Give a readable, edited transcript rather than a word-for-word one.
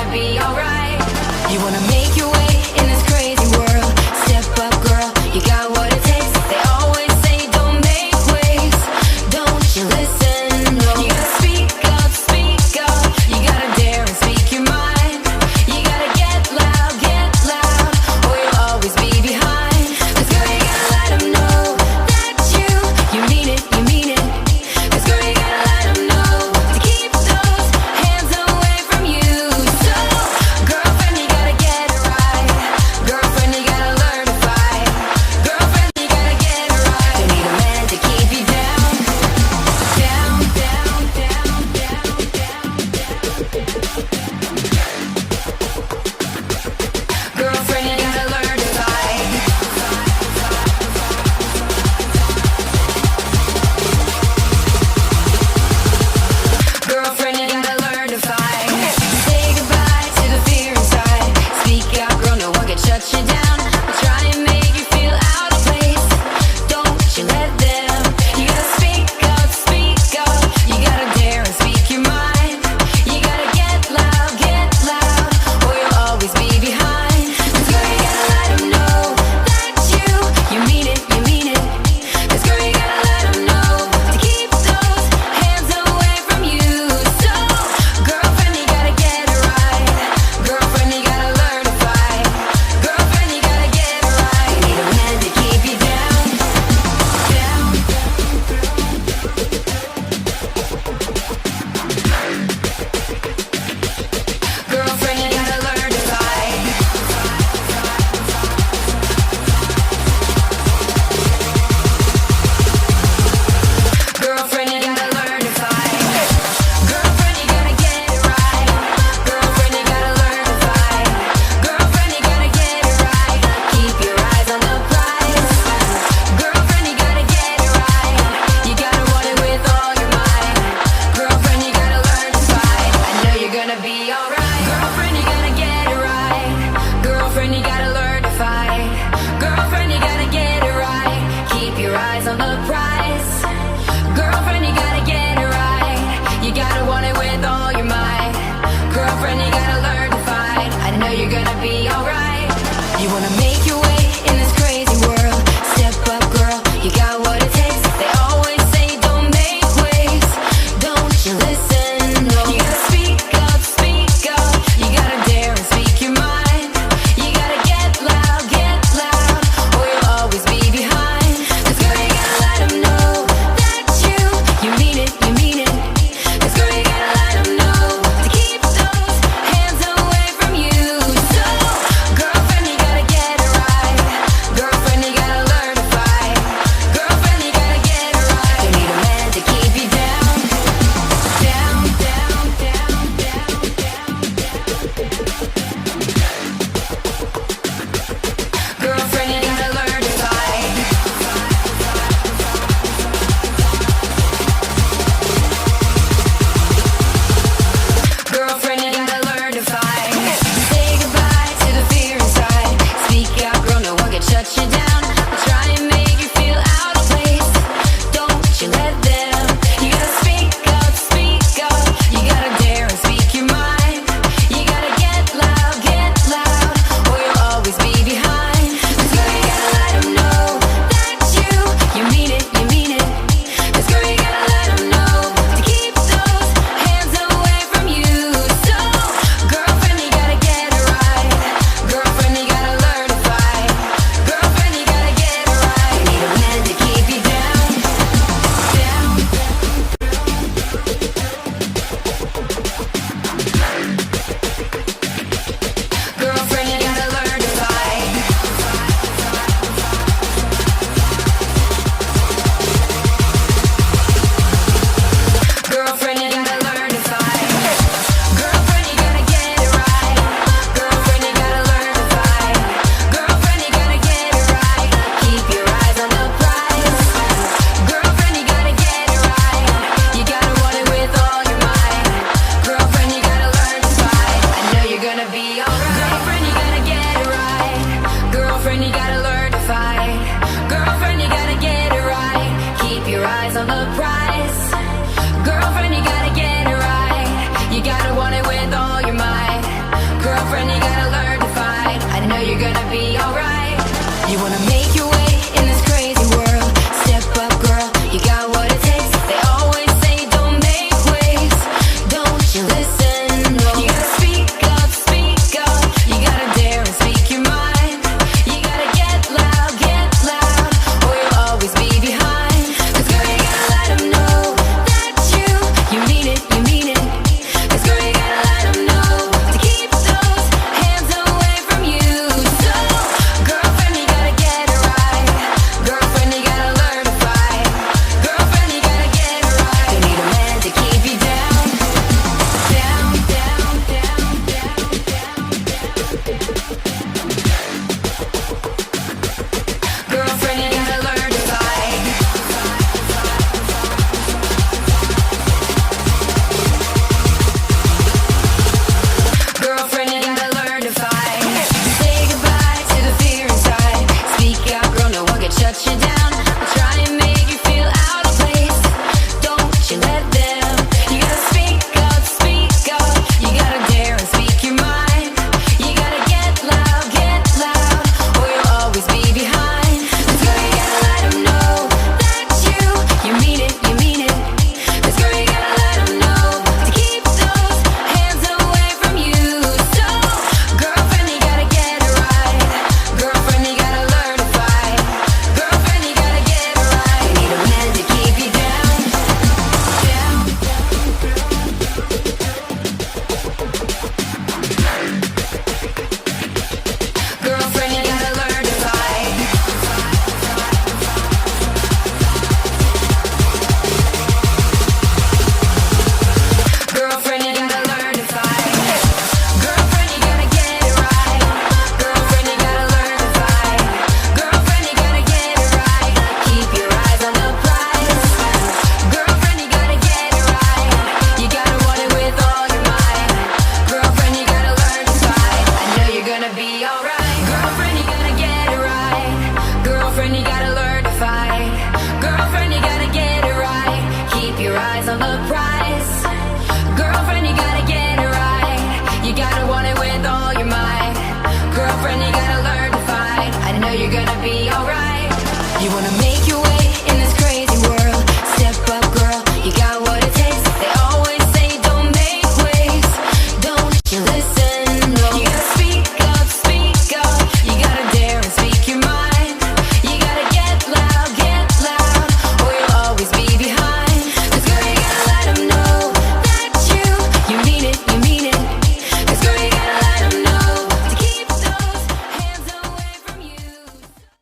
gonna be alright. You wanna make your way in this crazy world. Step up, girl, you got what it takes. They always say don't make waves. Don't you listen, no. You gotta speak up, you gotta dare and speak your mind. You gotta get loud, or you'll always be behind. 'Cause girl, you gotta let them know that you mean it, you mean it. 'Cause girl, you gotta let them know to keep those hands away from you. So, girlfriend, you gotta get it right. Girlfriend, you gotta learn to fight. Girlfriend, you gotta get it right. Don't need a man to keep you down. Down, down, down, down, down, girlfriend, you gotta learn to fight. Girlfriend, you gotta learn to fight. Say goodbye to the fear inside. Speak out, girl, no one can shut you down. They'll try and make you feel out of place. Don't you let them. You gotta speak up, you gotta dare and speak your mind. You gotta get loud, or you'll always be behind. 'Cause girl, you gotta let them know that you mean it, you mean it. 'Cause girl, you gotta let them know to keep those hands away from you. So, girlfriend, you gotta get it right. Girlfriend, you gotta learn to fight. Girlfriend, you gotta get it right. You need a man to keep you down, down. Girlfriend, you gotta learn to fight. Girlfriend, you gotta learn to fight. Girlfriend, you gotta get it right. Girlfriend, you gotta learn to fight. Girlfriend, you gotta get it right. Keep your eyes on the prize. Girlfriend, you gotta get it right. You gotta want it with all your might. Girlfriend, you gotta learn to fight. I know you're gonna be alright. Girlfriend, you gotta get it right. Girlfriend, you gotta learn to fight. Girlfriend, you gotta get it right. Keep your eyes on the prize. Girlfriend, you gotta get it right. You gotta want it with all your might. Girlfriend, you gotta learn to fight. I know you're gonna be alright. You wanna make your way in this crazy world. Step up, girl, you got what it takes. They always say don't make waves. Don't you listen, no. You gotta speak up, you gotta dare and speak your mind. You gotta get loud, or you'll always be behind. 'Cause girl, you gotta let them know that you mean it, you mean it. 'Cause girl, you gotta let them know to keep those hands away from you. So, girlfriend, you gotta get it right. Girlfriend, you gotta learn to fight. Girlfriend, you gotta get it right. Don't need a man to keep you down, down, down, down, down, girlfriend, you gotta learn to fight. Girlfriend, you gotta learn to fight. Say goodbye to the fear inside. Speak out, girl, no one can shut you down. They'll try and make you feel out of place. Don't you let them. You gotta speak up, you gotta dare and speak your mind. You gotta get loud, or you'll always be behind. 'Cause girl, you gotta let them know that you mean it, you mean it. 'Cause girl, you gotta let them know to keep those hands away from you. So, girlfriend, you gotta get it right. Girlfriend, you gotta learn to fight. Girlfriend, you gotta get it right. You need a man to keep you down, down. Girlfriend, you gotta learn to fight. Girlfriend, you gotta learn to fight. Girlfriend, you gotta get it right. Girlfriend, you gotta learn to fight. Girlfriend, you gotta get it right. Keep your eyes on the prize. Girlfriend, you gotta get it right. You gotta want it with all your might. Girlfriend, you gotta learn to fight. I know you're gonna be alright. Girlfriend, you gotta get it right. Girlfriend, you gotta learn to fight. Girlfriend, you gotta get it right. Keep your eyes on the prize. Girlfriend, you gotta get it right. You gotta want it with all your might. Girlfriend, you gotta learn to fight. I know you're gonna be alright. You wanna make